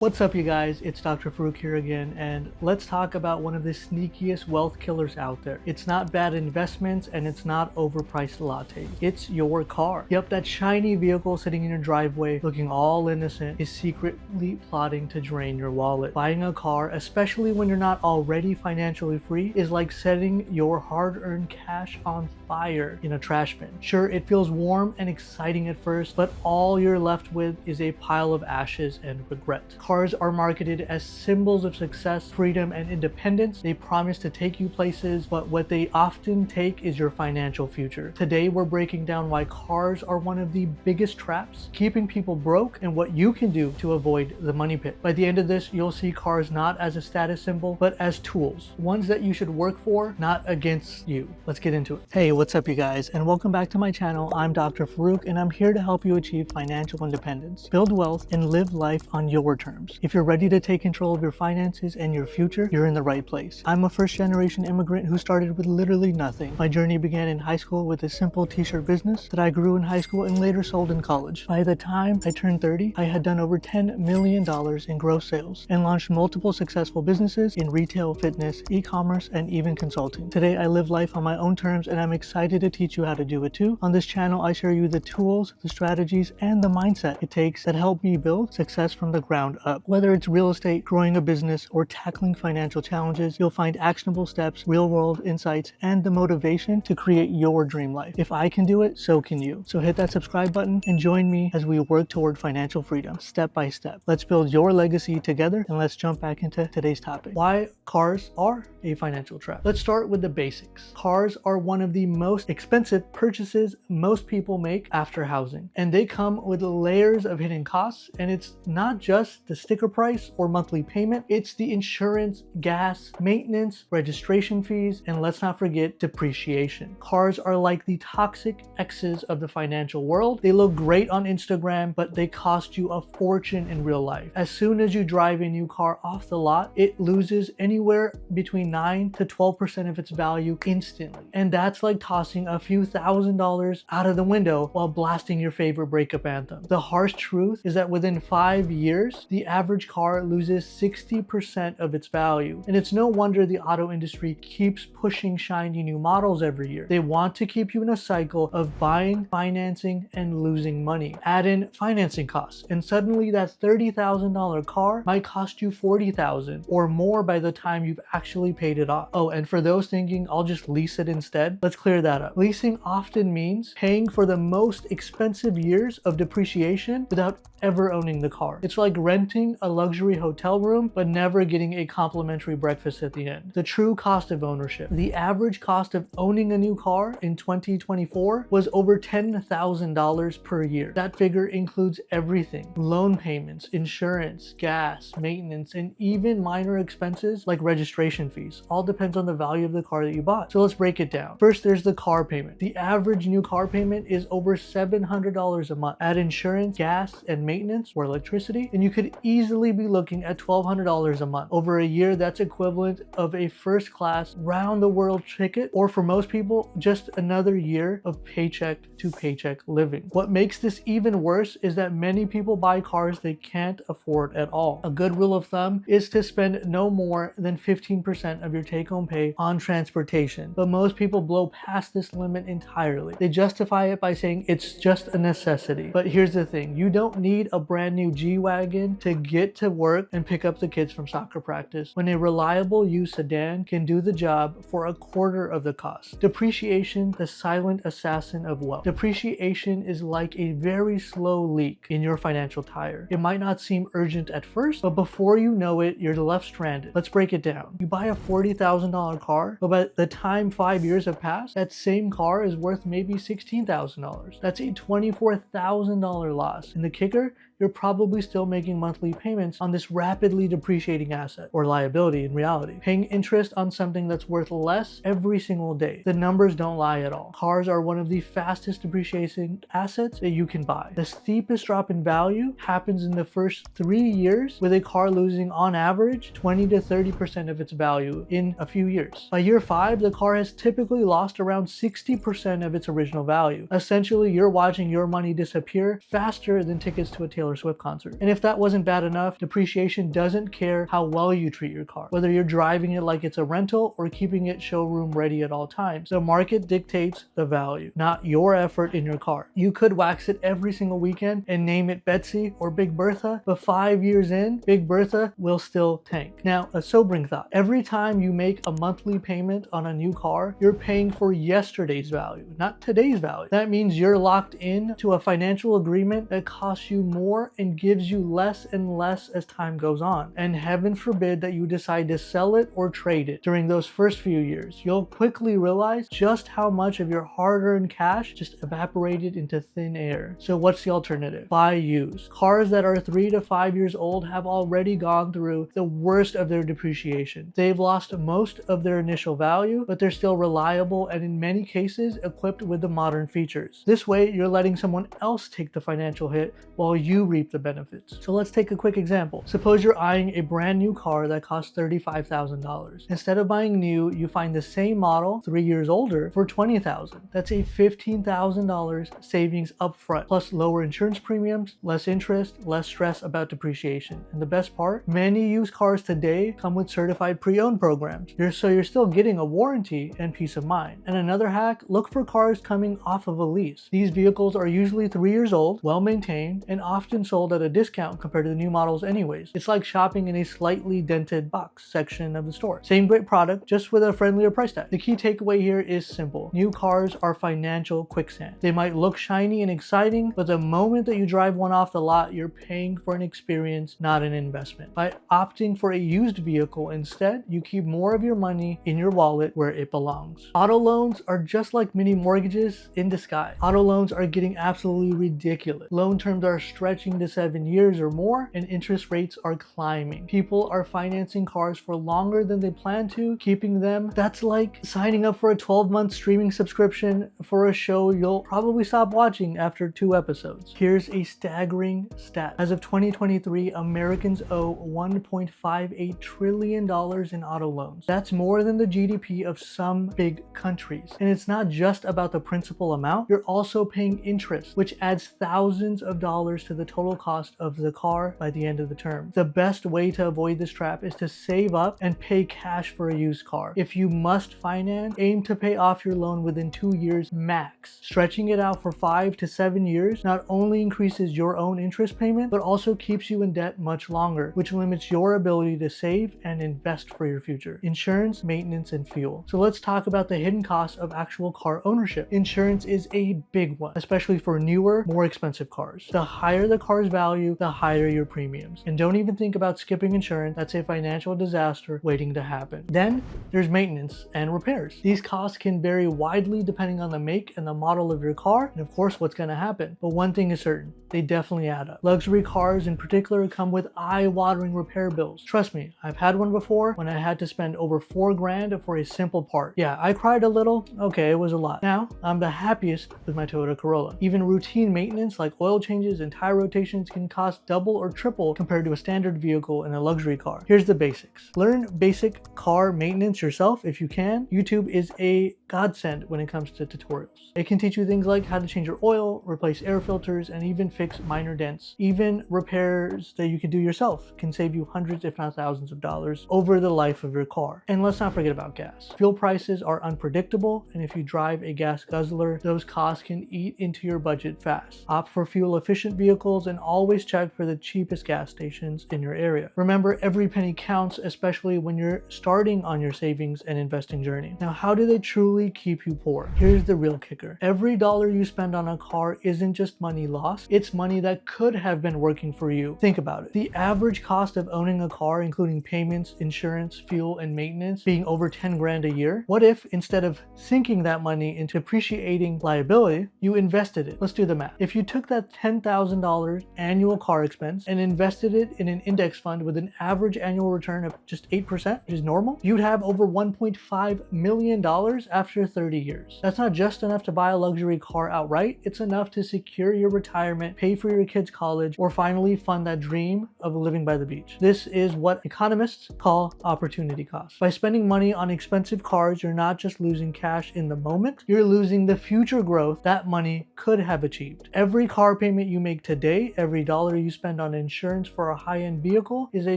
What's up, you guys? It's Dr. Furrukh here again, and let's talk about one of the sneakiest wealth killers out there. It's not bad investments, and it's not overpriced lattes. It's your car. Yep, that shiny vehicle sitting in your driveway looking all innocent is secretly plotting to drain your wallet. Buying a car, especially when you're not already financially free, is like setting your hard-earned cash on fire in a trash bin. Sure, it feels warm and exciting at first, but all you're left with is a pile of ashes and regret. Cars are marketed as symbols of success, freedom, and independence. They promise to take you places, but what they often take is your financial future. Today, we're breaking down why cars are one of the biggest traps, keeping people broke, and what you can do to avoid the money pit. By the end of this, you'll see cars not as a status symbol, but as tools. Ones that you should work for, not against you. Let's get into it. Hey, what's up, you guys? And welcome back to my channel. I'm Dr. Furrukh, and I'm here to help you achieve financial independence, build wealth, and live life on your terms. If you're ready to take control of your finances and your future, you're in the right place. I'm a first-generation immigrant who started with literally nothing. My journey began in high school with a simple t-shirt business that I grew in high school and later sold in college. By the time I turned 30, I had done over $10 million in gross sales and launched multiple successful businesses in retail, fitness, e-commerce, and even consulting. Today, I live life on my own terms, and I'm excited to teach you how to do it too. On this channel, I share you the tools, the strategies, and the mindset it takes that help me build success from the ground up. Whether it's real estate, growing a business, or tackling financial challenges, you'll find actionable steps, real-world insights, and the motivation to create your dream life. If I can do it, so can you. So hit that subscribe button and join me as we work toward financial freedom, step by step. Let's build your legacy together, and let's jump back into today's topic. Why cars are a financial trap. Let's start with the basics. Cars are one of the most expensive purchases most people make after housing, and they come with layers of hidden costs. And it's not just the sticker price or monthly payment, it's the insurance, gas, maintenance, registration fees, and let's not forget depreciation. Cars are like the toxic exes of the financial world. They look great on Instagram, but they cost you a fortune in real life. As soon as you drive a new car off the lot, it loses anywhere between 9 to 12% of its value instantly. And that's like tossing a few $1,000s out of the window while blasting your favorite breakup anthem. The harsh truth is that within 5 years, the average car loses 60% of its value. And it's no wonder the auto industry keeps pushing shiny new models every year. They want to keep you in a cycle of buying, financing, and losing money. Add in financing costs, and suddenly that $30,000 car might cost you $40,000 or more by the time you've actually paid it off. Oh, and for those thinking I'll just lease it instead, let's clear that up. Leasing often means paying for the most expensive years of depreciation without ever owning the car. It's like renting a luxury hotel room but never getting a complimentary breakfast at the end. The true cost of ownership. The average cost of owning a new car in 2024 was over $10,000 per year. That figure includes everything: loan payments, insurance, gas, maintenance, and even minor expenses like registration fees. All depends on the value of the car that you bought. So let's break it down. First, there's the car payment. The average new car payment is over $700 a month. Add insurance, gas, and maintenance or electricity, and you could easily be looking at $1,200 a month. Over a year, that's equivalent of a first-class round-the-world ticket, or for most people, just another year of paycheck to paycheck living. What makes this even worse is that many people buy cars they can't afford at all. A good rule of thumb is to spend no more than 15% of your take-home pay on transportation, but most people blow past this limit entirely. They justify it by saying it's just a necessity. But here's the thing: you don't need a brand new G-Wagon to get to work and pick up the kids from soccer practice when a reliable used sedan can do the job for a quarter of the cost. Depreciation, the silent assassin of wealth. Depreciation is like a very slow leak in your financial tire. It might not seem urgent at first, but before you know it, you're left stranded. Let's break it down. You buy a $40,000 car, but by the time 5 years have passed, that same car is worth maybe $16,000. That's a $24,000 loss. And the kicker, you're probably still making monthly payments on this rapidly depreciating asset, or liability in reality, paying interest on something that's worth less every single day. The numbers don't lie at all. Cars are one of the fastest depreciating assets that you can buy. The steepest drop in value happens in the first 3 years, with a car losing on average 20 to 30% of its value in a few years. By year 5, the car has typically lost around 60% of its original value. Essentially, you're watching your money disappear faster than tickets to a Taylor Taylor Swift concert. And if that wasn't bad enough, depreciation doesn't care how well you treat your car, whether you're driving it like it's a rental or keeping it showroom ready at all times. The market dictates the value, not your effort in your car. You could wax it every single weekend and name it Betsy or Big Bertha, but 5 years in, Big Bertha will still tank. Now, a sobering thought. Every time you make a monthly payment on a new car, you're paying for yesterday's value, not today's value. That means you're locked in to a financial agreement that costs you more and gives you less and less as time goes on. And heaven forbid that you decide to sell it or trade it. During those first few years, you'll quickly realize just how much of your hard-earned cash just evaporated into thin air. So what's the alternative? Buy used. Cars that are 3 to 5 years old have already gone through the worst of their depreciation. They've lost most of their initial value, but they're still reliable and in many cases equipped with the modern features. This way, you're letting someone else take the financial hit while you reap the benefits. So let's take a quick example. Suppose you're eyeing a brand new car that costs $35,000. Instead of buying new, you find the same model 3 years older for $20,000. That's a $15,000 savings upfront, plus lower insurance premiums, less interest, less stress about depreciation. And the best part, many used cars today come with certified pre-owned programs. So you're still getting a warranty and peace of mind. And another hack, look for cars coming off of a lease. These vehicles are usually 3 years old, well maintained, and often sold at a discount compared to the new models anyways. It's like shopping in a slightly dented box section of the store. Same great product, just with a friendlier price tag. The key takeaway here is simple. New cars are financial quicksand. They might look shiny and exciting, but the moment that you drive one off the lot, you're paying for an experience, not an investment. By opting for a used vehicle instead, you keep more of your money in your wallet where it belongs. Auto loans are just like mini mortgages in disguise. Auto loans are getting absolutely ridiculous. Loan terms are stretching to 7 years or more, and interest rates are climbing. People are financing cars for longer than they plan to, keeping them. That's like signing up for a 12-month streaming subscription for a show you'll probably stop watching after 2 episodes. Here's a staggering stat. As of 2023, Americans owe $1.58 trillion in auto loans. That's more than the GDP of some big countries. And it's not just about the principal amount, you're also paying interest, which adds thousands of dollars to the total cost of the car by the end of the term. The best way to avoid this trap is to save up and pay cash for a used car. If you must finance, aim to pay off your loan within 2 years max. Stretching it out for 5 to 7 years not only increases your own interest payment, but also keeps you in debt much longer, which limits your ability to save and invest for your future. Insurance, maintenance, and fuel. So let's talk about the hidden costs of actual car ownership. Insurance is a big one, especially for newer, more expensive cars. The higher the car's value, the higher your premiums. And don't even think about skipping insurance. That's a financial disaster waiting to happen. Then there's maintenance and repairs. These costs can vary widely depending on the make and the model of your car, and of course what's going to happen. But one thing is certain, they definitely add up. Luxury cars in particular come with eye-watering repair bills. Trust me, I've had one before when I had to spend over $4,000 for a simple part. Yeah, I cried a little. Okay, it was a lot. Now, I'm the happiest with my Toyota Corolla. Even routine maintenance like oil changes and tire rotations can cost double or triple compared to a standard vehicle in a luxury car. Here's the basics. Learn basic car maintenance yourself if you can. YouTube is a godsend when it comes to tutorials. It can teach you things like how to change your oil, replace air filters, and even fix minor dents. Even repairs that you can do yourself can save you hundreds if not thousands of dollars over the life of your car. And let's not forget about gas. Fuel prices are unpredictable, and if you drive a gas guzzler, those costs can eat into your budget fast. Opt for fuel efficient vehicles and always check for the cheapest gas stations in your area. Remember, every penny counts, especially when you're starting on your savings and investing journey. Now, how do they truly keep you poor? Here's the real kicker. Every dollar you spend on a car isn't just money lost, it's money that could have been working for you. Think about it. The average cost of owning a car, including payments, insurance, fuel, and maintenance, being over 10 grand a year. What if instead of sinking that money into depreciating liability, you invested it? Let's do the math. If you took that $10,000 annual car expense and invested it in an index fund with an average annual return of just 8%, which is normal, you'd have over $1.5 million after 30 years. That's not just enough to buy a luxury car outright, it's enough to secure your retirement, pay for your kids' college, or finally fund that dream of living by the beach. This is what economists call opportunity cost. By spending money on expensive cars, you're not just losing cash in the moment, you're losing the future growth that money could have achieved. Every car payment you make today day, every dollar you spend on insurance for a high-end vehicle is a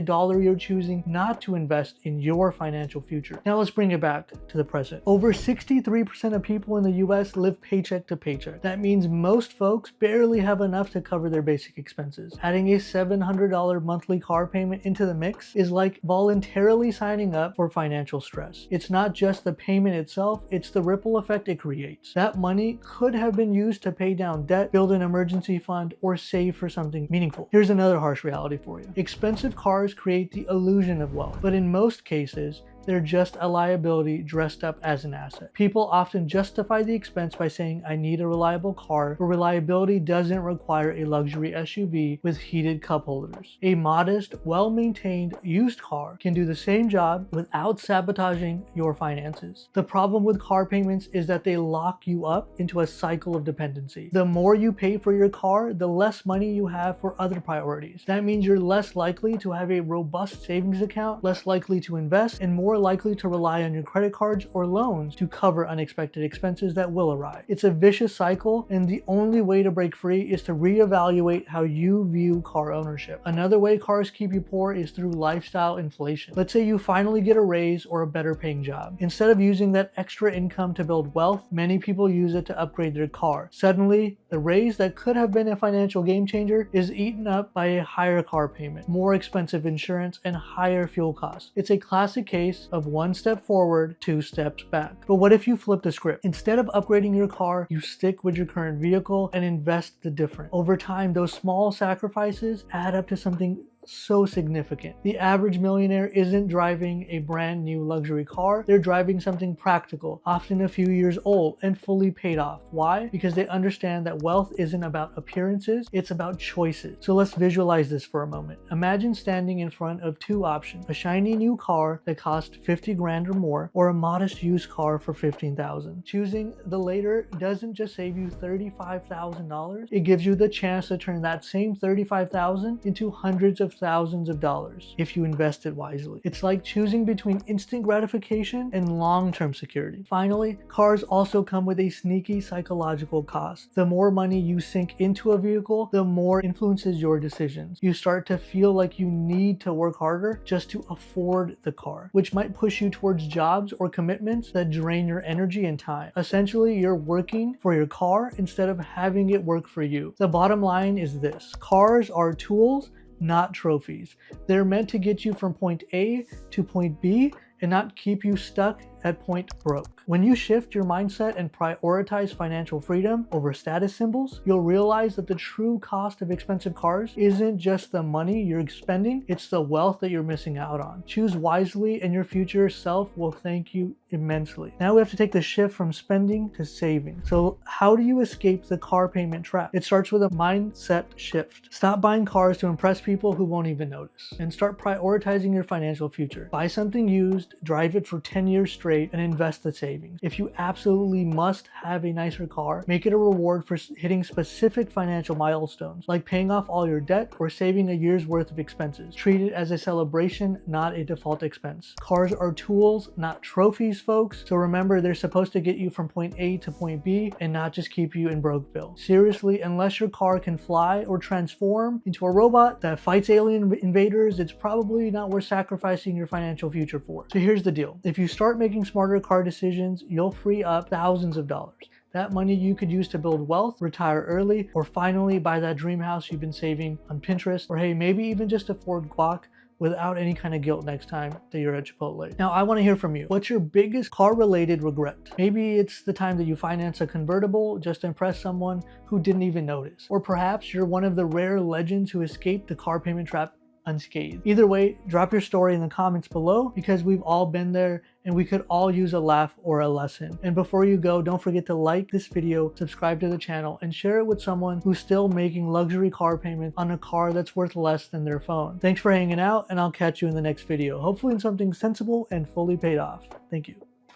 dollar you're choosing not to invest in your financial future. Now let's bring it back to the present. Over 63% of people in the US live paycheck to paycheck. That means most folks barely have enough to cover their basic expenses. Adding a $700 monthly car payment into the mix is like voluntarily signing up for financial stress. It's not just the payment itself, it's the ripple effect it creates. That money could have been used to pay down debt, build an emergency fund, or save for something meaningful. Here's another harsh reality for you. Expensive cars create the illusion of wealth, but in most cases, they're just a liability dressed up as an asset. People often justify the expense by saying, I need a reliable car, but reliability doesn't require a luxury SUV with heated cup holders. A modest, well-maintained used car can do the same job without sabotaging your finances. The problem with car payments is that they lock you up into a cycle of dependency. The more you pay for your car, the less money you have for other priorities. That means you're less likely to have a robust savings account, less likely to invest, and more likely to rely on your credit cards or loans to cover unexpected expenses that will arrive. It's a vicious cycle, and the only way to break free is to reevaluate how you view car ownership. Another way cars keep you poor is through lifestyle inflation. Let's say you finally get a raise or a better paying job. Instead of using that extra income to build wealth, many people use it to upgrade their car. Suddenly, the raise that could have been a financial game changer is eaten up by a higher car payment, more expensive insurance, and higher fuel costs. It's a classic case of one step forward, two steps back. But what if you flip the script? Instead of upgrading your car, you stick with your current vehicle and invest the difference. Over time, those small sacrifices add up to something so significant. The average millionaire isn't driving a brand new luxury car, they're driving something practical, often a few years old and fully paid off. Why? Because they understand that wealth isn't about appearances, it's about choices. So let's visualize this for a moment. Imagine standing in front of two options: a shiny new car that cost 50 grand or more, or a modest used car for 15,000. Choosing the later doesn't just save you $35,000, it gives you the chance to turn that same $35,000 into hundreds of thousands of dollars if you invest it wisely. It's like choosing between instant gratification and long-term security. Finally, cars also come with a sneaky psychological cost. The more money you sink into a vehicle, the more influences your decisions. You start to feel like you need to work harder just to afford the car, which might push you towards jobs or commitments that drain your energy and time. Essentially, you're working for your car instead of having it work for you. The bottom line is this: cars are tools, not trophies. They're meant to get you from point A to point B and not keep you stuck at point broke. When you shift your mindset and prioritize financial freedom over status symbols, you'll realize that the true cost of expensive cars isn't just the money you're spending, it's the wealth that you're missing out on. Choose wisely and your future self will thank you immensely. Now we have to take the shift from spending to saving. So how do you escape the car payment trap? It starts with a mindset shift. Stop buying cars to impress people who won't even notice, and start prioritizing your financial future. Buy something used, drive it for 10 years straight, and invest the savings. If you absolutely must have a nicer car, make it a reward for hitting specific financial milestones, like paying off all your debt or saving a year's worth of expenses. Treat it as a celebration, not a default expense. Cars are tools, not trophies, folks. So remember, they're supposed to get you from point A to point B and not just keep you in Brokeville. Seriously, unless your car can fly or transform into a robot that fights alien invaders, it's probably not worth sacrificing your financial future for. So here's the deal. If you start making smarter car decisions, you'll free up thousands of dollars. That money you could use to build wealth, retire early, or finally buy that dream house you've been saving on Pinterest, or hey, maybe even just afford guac without any kind of guilt next time that you're at Chipotle. Now, I want to hear from you. What's your biggest car-related regret? Maybe it's the time that you financed a convertible just to impress someone who didn't even notice. Or perhaps you're one of the rare legends who escaped the car payment trap unscathed. Either way, drop your story in the comments below, because we've all been there and we could all use a laugh or a lesson. And before you go, don't forget to like this video, subscribe to the channel, and share it with someone who's still making luxury car payments on a car that's worth less than their phone. Thanks for hanging out, and I'll catch you in the next video, hopefully in something sensible and fully paid off. Thank you.